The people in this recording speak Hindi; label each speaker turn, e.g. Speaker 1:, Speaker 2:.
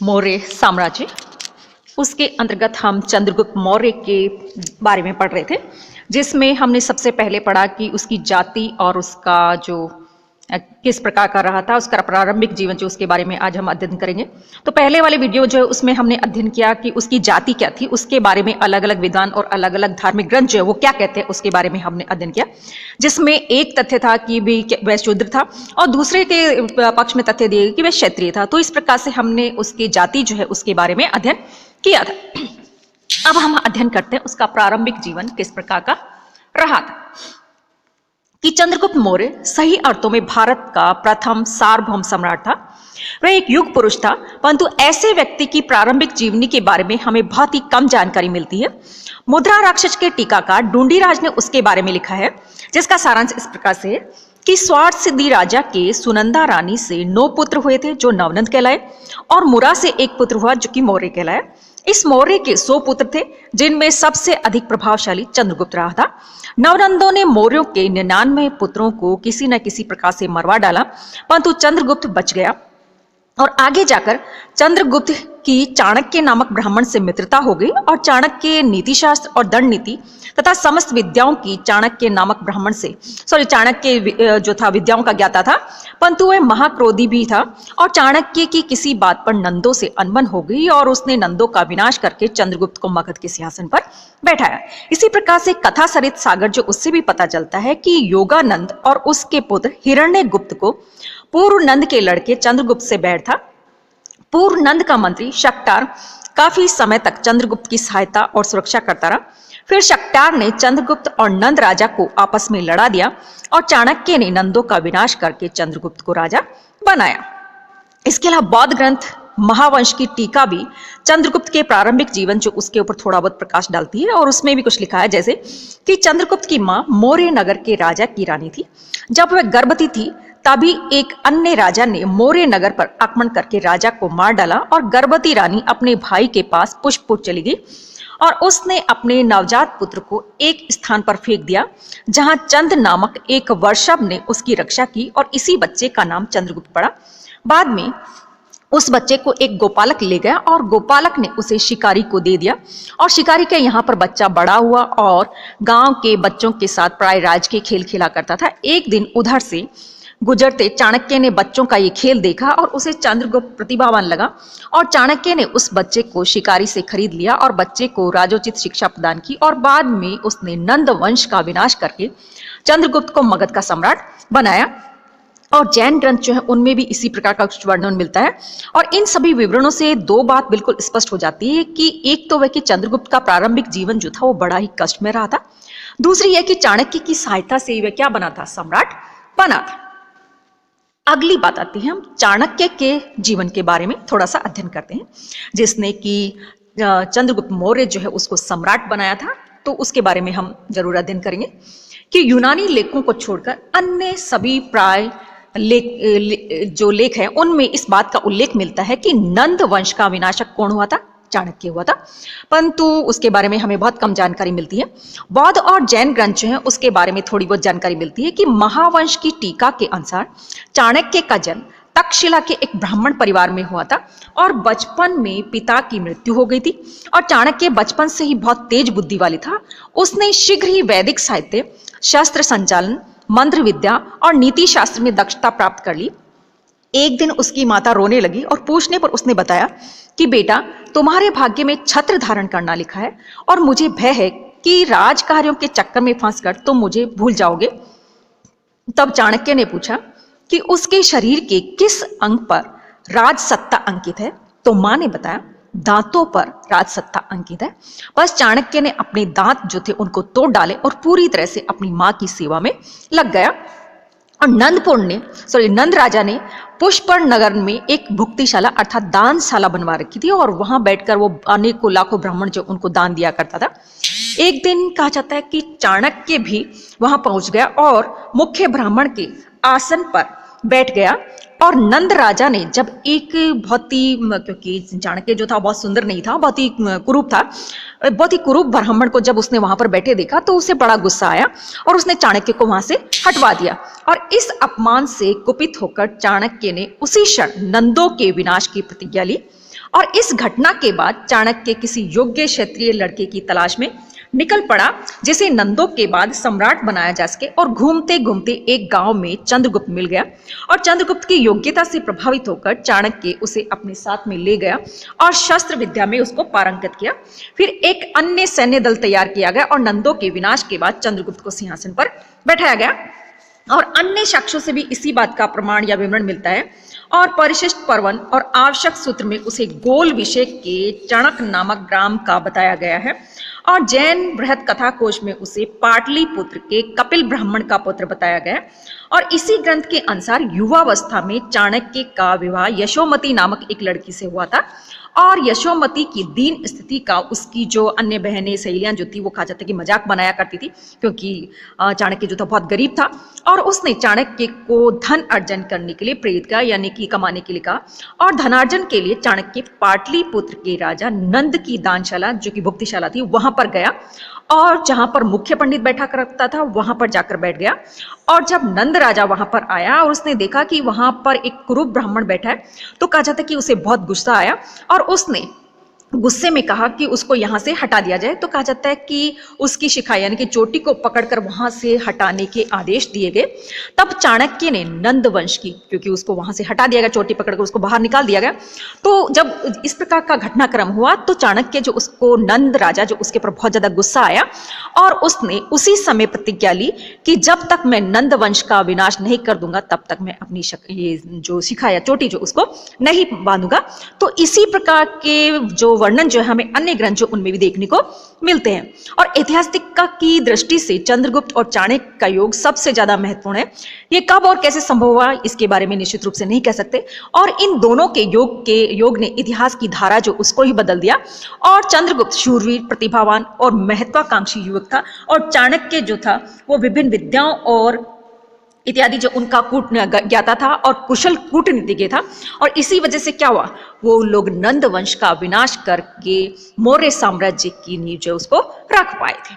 Speaker 1: मौर्य साम्राज्य, उसके अंतर्गत हम चंद्रगुप्त मौर्य के बारे में पढ़ रहे थे, जिसमें हमने सबसे पहले पढ़ा कि उसकी जाति और उसका जो किस प्रकार का रहा था, उसका प्रारंभिक जीवन जो उसके बारे में आज हम अध्ययन करेंगे। तो पहले वाले वीडियो जो है उसमें हमने अध्ययन किया कि उसकी जाति क्या थी, उसके बारे में अलग अलग विद्वान और अलग अलग धार्मिक ग्रंथ जो है वो क्या कहते हैं उसके बारे में हमने अध्ययन किया, जिसमें एक तथ्य था कि वह शूद्र था और दूसरे के पक्ष में तथ्य दिए कि वह क्षत्रिय था। तो इस प्रकार से हमने उसकी जाति जो है उसके बारे में अध्ययन किया था। अब हम अध्ययन करते हैं उसका प्रारंभिक जीवन किस प्रकार का रहा था। कि चंद्रगुप्त मौर्य सही अर्थों में भारत का प्रथम सार्वभौम सम्राट था। वह एक युग पुरुष था, परंतु ऐसे व्यक्ति की प्रारंभिक जीवनी के बारे में हमें बहुत ही कम जानकारी मिलती है। मुद्रा राक्षस के टीकाकार ढूंढीराज ने उसके बारे में लिखा है, जिसका सारांश इस प्रकार से है कि स्वार्थ सिद्धि राजा के सुनंदा रानी से 9 पुत्र हुए थे जो नवनंद कहलाए, और मुरा से एक पुत्र हुआ जो कि मौर्य कहलाए। इस मौर्य के 100 पुत्र थे, जिनमें सबसे अधिक प्रभावशाली चंद्रगुप्त रहा था। नवनंदों ने मौर्यों के 99 पुत्रों को किसी न किसी प्रकार से मरवा डाला, परंतु चंद्रगुप्त बच गया और आगे जाकर चंद्रगुप्त की चाणक्य नामक ब्राह्मण से मित्रता हो गई और चाणक्य नीति शास्त्र और दंड नीति तथा समस्त विद्याओं की चाणक्य नामक ब्राह्मण से चाणक्य जो था विद्याओं का ज्ञाता था, परंतु वह महाक्रोधी भी था और चाणक्य की किसी बात पर नंदों से अनबन हो गई और उसने नंदों का विनाश करके चंद्रगुप्त को मगध के सिंहासन पर बैठाया। इसी प्रकार से कथा सरित सागर जो उससे भी पता चलता है कि योगानंद और उसके पुत्र हिरण्यगुप्त को पूर्व नंद के लड़के चंद्रगुप्त से बैर था। पूर्व नंद का मंत्री शक्टार काफी समय तक चंद्रगुप्त की सहायता और सुरक्षा करता रहा। फिर शक्टार ने चंद्रगुप्त और नंद राजा को आपस में लड़ा दिया और चाणक्य ने नंदों का विनाश करके चंद्रगुप्त को राजा बनाया। इसके अलावा बौद्ध ग्रंथ महावंश की टीका भी चंद्रगुप्त के प्रारंभिक जीवन जो उसके ऊपर थोड़ा बहुत प्रकाश डालती है, और उसमें भी कुछ लिखा है जैसे कि चंद्रगुप्त की मां मौर्य नगर के राजा की रानी थी। जब वह गर्भवती थी तभी एक अन्य राजा ने मौर्य नगर पर आक्रमण करके राजा को मार डाला और गर्भवती रानी अपने भाई के पास पुष्पपुर चली गई और उसने अपने नवजात पुत्र को एक स्थान पर फेंक दिया जहां चंद नामक एक वर्षभ ने उसकी रक्षा की और इसी बच्चे का नाम चंद्रगुप्त पड़ा। बाद में उस बच्चे को एक गोपालक ले गया और गोपालक ने उसे शिकारी को दे दिया और शिकारी का यहाँ पर बच्चा बड़ा हुआ और गांव के बच्चों के साथ प्राय राज के खेल खेला करता था। एक दिन उधर से गुजरते चाणक्य ने बच्चों का ये खेल देखा और उसे चंद्रगुप्त प्रतिभावान लगा और चाणक्य ने उस बच्चे को शिकारी से खरीद लिया और बच्चे को राजोचित शिक्षा प्रदान की और बाद में उसने नंद वंश का विनाश करके चंद्रगुप्त को मगध का सम्राट बनाया। और जैन ग्रंथ जो है उनमें भी इसी प्रकार का वर्णन मिलता है और इन सभी विवरणों से 2 बात बिल्कुल स्पष्ट हो जाती है कि एक तो वह कि चंद्रगुप्त का प्रारंभिक जीवन जो था वो बड़ा ही कष्ट में रहा था, दूसरी यह कि चाणक्य की सहायता से वह क्या बना था, सम्राट बना था। अगली बात आती है, हम चाणक्य के जीवन के बारे में थोड़ा सा अध्ययन करते हैं, जिसने कि चंद्रगुप्त मौर्य जो है उसको सम्राट बनाया था। तो उसके बारे में हम जरूर अध्ययन करेंगे कि यूनानी लेखों को छोड़कर अन्य सभी प्राय जो लेख हैं उनमें इस बात का उल्लेख मिलता है कि नंद वंश का विनाशक कौन हुआ था, चाणक्य हुआ था, परंतु उसके बारे में हमें बहुत कम जानकारी मिलती है। बौद्ध और जैन ग्रंथ जो है उसके बारे में थोड़ी बहुत जानकारी मिलती है कि महावंश की टीका के अनुसार चाणक्य का जन्म तक्षशिला के एक ब्राह्मण परिवार में हुआ था और बचपन में पिता की मृत्यु हो गई थी और चाणक्य बचपन से ही बहुत तेज बुद्धि वाली था। उसने शीघ्र ही वैदिक साहित्य, शस्त्र संचालन, मंत्र विद्या और नीति शास्त्र में दक्षता प्राप्त कर ली। एक दिन उसकी माता रोने लगी और पूछने पर उसने बताया कि बेटा, तुम्हारे भाग्य में छत्र धारण करना लिखा है और मुझे भय है कि राजकार्यों के चक्कर में फंसकर तुम मुझे भूल जाओगे। तब चाणक्य ने पूछा कि उसके शरीर के किस अंग पर राज सत्ता अंकित है, तो मां ने बताया दांतों पर राज सत्ता अंकित है। बस चाणक्य ने अपने दांत जो थे उनको तोड़ डाले और पूरी तरह से अपनी मां की सेवा में लग गया। और नंद राजा ने पुष्पर नगर में एक भुक्तिशाला अर्थात दानशाला बनवा रखी थी और वहां बैठकर वो अनेकों लाखों ब्राह्मण जो उनको दान दिया करता था। एक दिन कहा जाता है कि चाणक्य भी वहां पहुंच गया और मुख्य ब्राह्मण के आसन पर बैठ गया। और नंद राजा ने जब एक बहुत ही क्योंकि चाणक्य जो था बहुत सुंदर नहीं था, बहुत ही कुरूप था, बहुत ही कुरूप ब्राह्मण को जब उसने वहां पर बैठे देखा तो उसे बड़ा गुस्सा आया और उसने चाणक्य को वहां से हटवा दिया। और इस अपमान से कुपित होकर चाणक्य ने उसी क्षण नंदों के विनाश की प्रतिज्ञा ली। और इस घटना के बाद चाणक्य किसी योग्य क्षत्रिय लड़के की तलाश में निकल पड़ा जिसे नंदों के बाद सम्राट बनाया जा सके। और घूमते घूमते एक गांव में चंद्रगुप्त मिल गया और चंद्रगुप्त की योग्यता से प्रभावित होकर चाणक्य उसे अपने साथ में ले गया और शस्त्र विद्या में उसको पारंगत किया। फिर एक अन्य सैन्य दल तैयार किया गया और नंदों के विनाश के बाद चंद्रगुप्त को सिंहासन पर बैठाया गया। और अन्य साक्ष्यों से भी इसी बात का प्रमाण या विवरण मिलता है। और परिशिष्ट पर्वन और आवश्यक सूत्र में उसे गोल विषय के चणक नामक ग्राम का बताया गया है। और जैन बृहत कथा कोश में उसे पाटलिपुत्र के कपिल ब्राह्मण का पुत्र बताया गया। और इसी ग्रंथ के अनुसार युवावस्था में चाणक्य का विवाह यशोमती नामक एक लड़की से हुआ था। और यशोमती की दीन स्थिति का उसकी जो अन्य बहनें सहेलियां जो थी वो कहा जाता है कि मजाक बनाया करती थी, क्योंकि चाणक्य जो था बहुत गरीब था। और उसने चाणक्य को धन अर्जन करने के लिए प्रेरित किया, यानी कि कमाने के लिए कहा। और धनार्जन के लिए चाणक्य पाटलिपुत्र के राजा नंद की दानशाला जो कि भुक्तिशाला थी वहां पर गया और जहां पर मुख्य पंडित बैठा करता था वहां पर जाकर बैठ गया। और जब नंद राजा वहां पर आया और उसने देखा कि वहां पर एक कुरूप ब्राह्मण बैठा है तो कहा जाता है कि उसे बहुत गुस्सा आया और उसने गुस्से में कहा कि उसको यहाँ से हटा दिया जाए। तो कहा जाता है कि उसकी शिखा यानी कि चोटी को पकड़कर वहां से हटाने के आदेश दिए गए। तब चाणक्य ने नंद वंश की, क्योंकि उसको वहां से हटा दिया गया, चोटी पकड़कर उसको बाहर निकाल दिया गया, तो जब इस प्रकार का घटनाक्रम हुआ तो चाणक्य जो उसको नंद राजा जो उसके ऊपर बहुत ज्यादा गुस्सा आया और उसने उसी समय प्रतिज्ञा ली कि जब तक मैं नंद वंश का विनाश नहीं कर दूंगा तब तक मैं अपनी ये जो शिखा या चोटी जो उसको नहीं बांधूंगा। तो इसी प्रकार के जो वर्णन जो है हमें अन्य ग्रंथ जो उनमें भी देखने को मिलते हैं। और ऐतिहासिकता की दृष्टि से चंद्रगुप्त और चाणक्य का योग सबसे ज्यादा महत्वपूर्ण है। ये कब और कैसे संभव हुआ इसके बारे में निश्चित रूप से नहीं कह सकते। और इन दोनों के योग ने इतिहास की धारा जो उसको ही बदल दिया। और चंद्रगुप्त शूरवीर, प्रतिभावान और महत्वाकांक्षी युवक था और चाणक्य जो था वो विभिन्न विद्याओं और इत्यादि जो उनका कूट ज्ञाता था और कुशल कूटनीतिज्ञ था। और इसी वजह से क्या हुआ, वो लोग नंद वंश का विनाश करके मौर्य साम्राज्य की नींव जो उसको रख पाए थे।